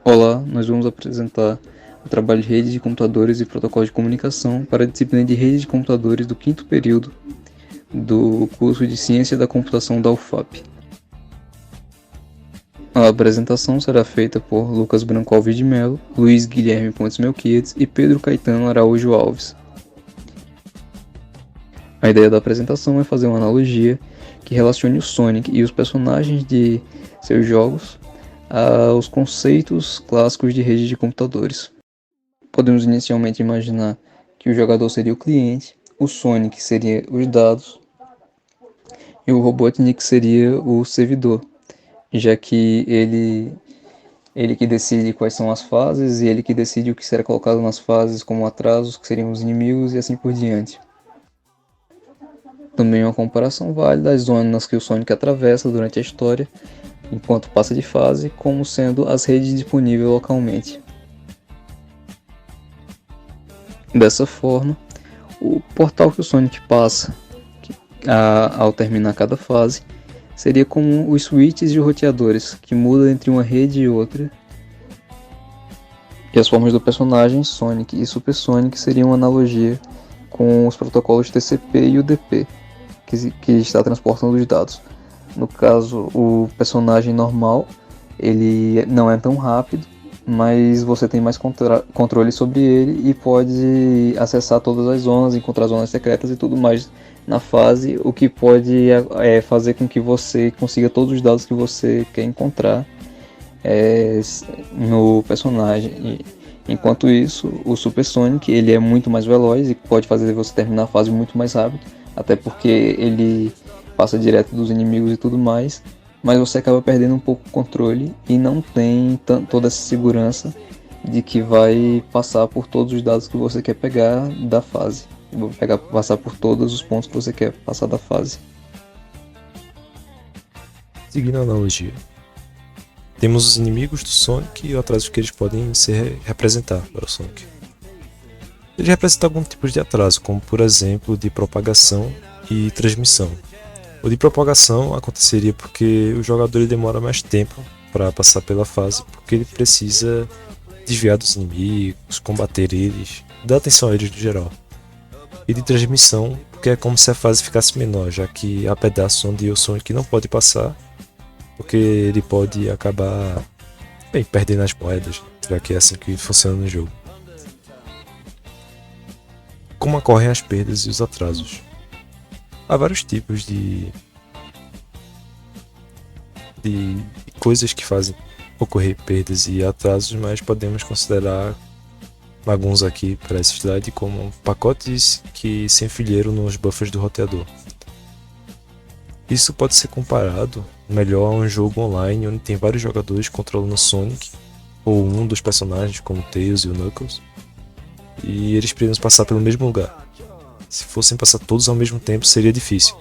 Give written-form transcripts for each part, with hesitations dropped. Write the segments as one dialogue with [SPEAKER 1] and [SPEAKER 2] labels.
[SPEAKER 1] Olá, nós vamos apresentar o trabalho de redes de computadores e protocolos de comunicação para a disciplina de redes de computadores do quinto período do curso de Ciência da Computação da UFAP. A apresentação será feita por Lucas Branco Alves de Mello, Luiz Guilherme Pontes Melquiades e Pedro Caetano Araújo Alves. A ideia da apresentação é fazer uma analogia que relacione o Sonic e os personagens de seus jogos aos conceitos clássicos de rede de computadores. Podemos inicialmente imaginar que o jogador seria o cliente, o Sonic seria os dados e o Robotnik seria o servidor, já que ele que decide quais são as fases e ele que decide o que será colocado nas fases como atrasos, que seriam os inimigos e assim por diante. Também uma comparação válida às zonas que o Sonic atravessa durante a história, enquanto passa de fase, como sendo as redes disponíveis localmente. Dessa forma, o portal que o Sonic passa ao terminar cada fase seria como os switches e roteadores, que mudam entre uma rede e outra. E as formas do personagem Sonic e Super Sonic seriam uma analogia com os protocolos TCP e UDP, que está transportando os dados. No caso, o personagem normal, ele não é tão rápido, mas você tem mais controle sobre ele e pode acessar todas as zonas, encontrar zonas secretas e tudo mais na fase, o que pode fazer com que você consiga todos os dados que você quer encontrar no personagem. Enquanto isso, o Super Sonic ele é muito mais veloz e pode fazer você terminar a fase muito mais rápido, até porque ele passa direto dos inimigos e tudo mais, mas você acaba perdendo um pouco o controle e não tem toda essa segurança de que vai passar por todos os dados que você quer pegar da fase. Passar por todos os pontos que você quer passar da fase.
[SPEAKER 2] Seguindo a analogia, temos os inimigos do Sonic e o atraso que eles podem representar para o Sonic. Eles representam algum tipo de atraso, como por exemplo de propagação e transmissão. O de propagação aconteceria porque o jogador demora mais tempo para passar pela fase, porque ele precisa desviar dos inimigos, combater eles, dar atenção a eles no geral. E de transmissão, porque é como se a fase ficasse menor, já que há pedaços onde o Sonic não pode passar, porque ele pode acabar perdendo as moedas, já que é assim que funciona no jogo. Como ocorrem as perdas e os atrasos? Há vários tipos de coisas que fazem ocorrer perdas e atrasos, mas podemos considerar alguns aqui para essa slide como pacotes que se enfileiram nos buffers do roteador. Isso pode ser comparado melhor a um jogo online onde tem vários jogadores controlando o Sonic ou um dos personagens como o Tails e o Knuckles, e eles precisam passar pelo mesmo lugar. Se fossem passar todos ao mesmo tempo seria difícil.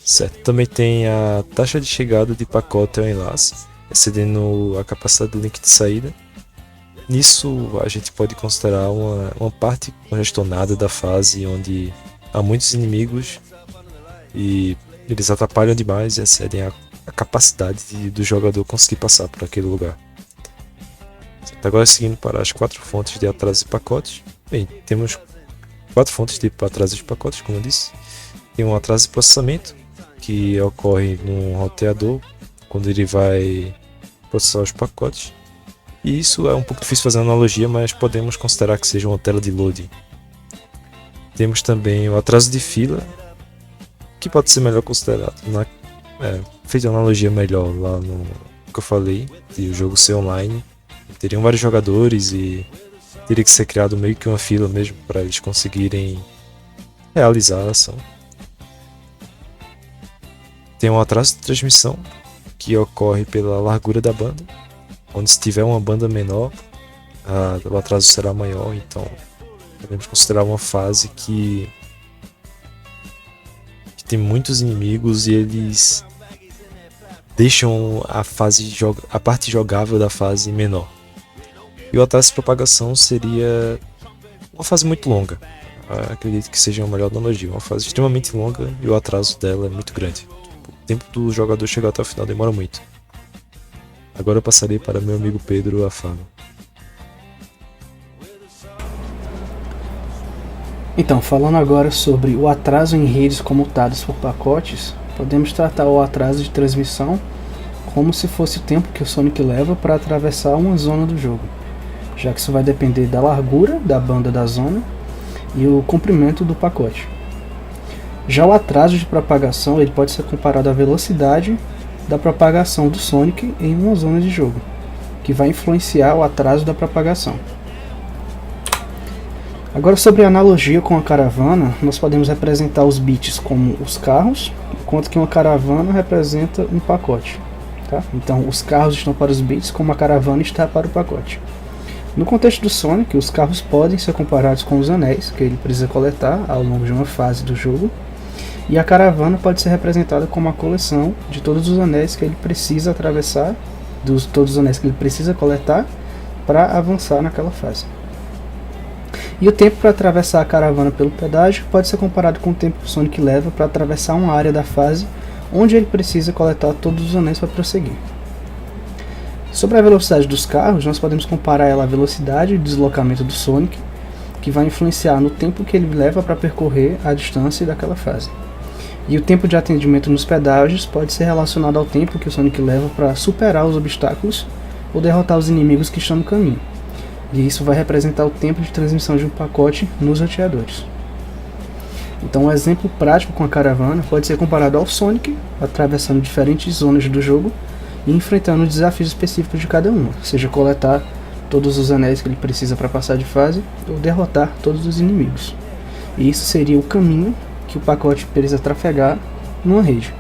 [SPEAKER 2] Certo. Também tem a taxa de chegada de pacote ao enlace, excedendo a capacidade do link de saída. Nisso a gente pode considerar uma parte congestionada da fase onde há muitos inimigos e eles atrapalham demais e excedem a capacidade do jogador conseguir passar por aquele lugar. Certo. Agora seguindo para as 4 fontes de atraso de pacotes. Bem, temos 4 fontes de atraso de pacotes, como eu disse. Tem um atraso de processamento, que ocorre no roteador quando ele vai processar os pacotes. E isso é um pouco difícil fazer analogia, mas podemos considerar que seja uma tela de loading. Temos também o atraso de fila, que pode ser melhor considerado. Feita uma analogia melhor lá no que eu falei, de o jogo ser online. Teriam vários jogadores e teria que ser criado meio que uma fila mesmo para eles conseguirem realizar a ação. Tem um atraso de transmissão que ocorre pela largura da banda, onde se tiver uma banda menor, o atraso será maior, então podemos considerar uma fase que tem muitos inimigos e eles deixam a parte jogável da fase menor. E o atraso de propagação seria uma fase muito longa. Acredito que seja a melhor analogia. Uma fase extremamente longa e o atraso dela é muito grande. O tempo do jogador chegar até o final demora muito. Agora eu passarei para meu amigo Pedro a fala.
[SPEAKER 3] Então, falando agora sobre o atraso em redes comutadas por pacotes, podemos tratar o atraso de transmissão como se fosse o tempo que o Sonic leva para atravessar uma zona do jogo, já que isso vai depender da largura da banda da zona e o comprimento do pacote. Já o atraso de propagação ele pode ser comparado à velocidade da propagação do Sonic em uma zona de jogo, que vai influenciar o atraso da propagação. Agora, sobre a analogia com a caravana, nós podemos representar os bits como os carros, enquanto que uma caravana representa um pacote. Tá? Então, os carros estão para os bits, como a caravana está para o pacote. No contexto do Sonic, os carros podem ser comparados com os anéis que ele precisa coletar ao longo de uma fase do jogo, e a caravana pode ser representada como a coleção de todos os anéis que ele precisa atravessar, todos os anéis que ele precisa coletar para avançar naquela fase. E o tempo para atravessar a caravana pelo pedágio pode ser comparado com o tempo que o Sonic leva para atravessar uma área da fase onde ele precisa coletar todos os anéis para prosseguir. Sobre a velocidade dos carros, nós podemos comparar ela à velocidade de deslocamento do Sonic, que vai influenciar no tempo que ele leva para percorrer a distância daquela fase. E o tempo de atendimento nos pedágios pode ser relacionado ao tempo que o Sonic leva para superar os obstáculos ou derrotar os inimigos que estão no caminho. E isso vai representar o tempo de transmissão de um pacote nos roteadores. Então, um exemplo prático com a caravana pode ser comparado ao Sonic, atravessando diferentes zonas do jogo e enfrentando desafios específicos de cada uma, seja coletar todos os anéis que ele precisa para passar de fase ou derrotar todos os inimigos. E isso seria o caminho que o pacote precisa trafegar numa rede.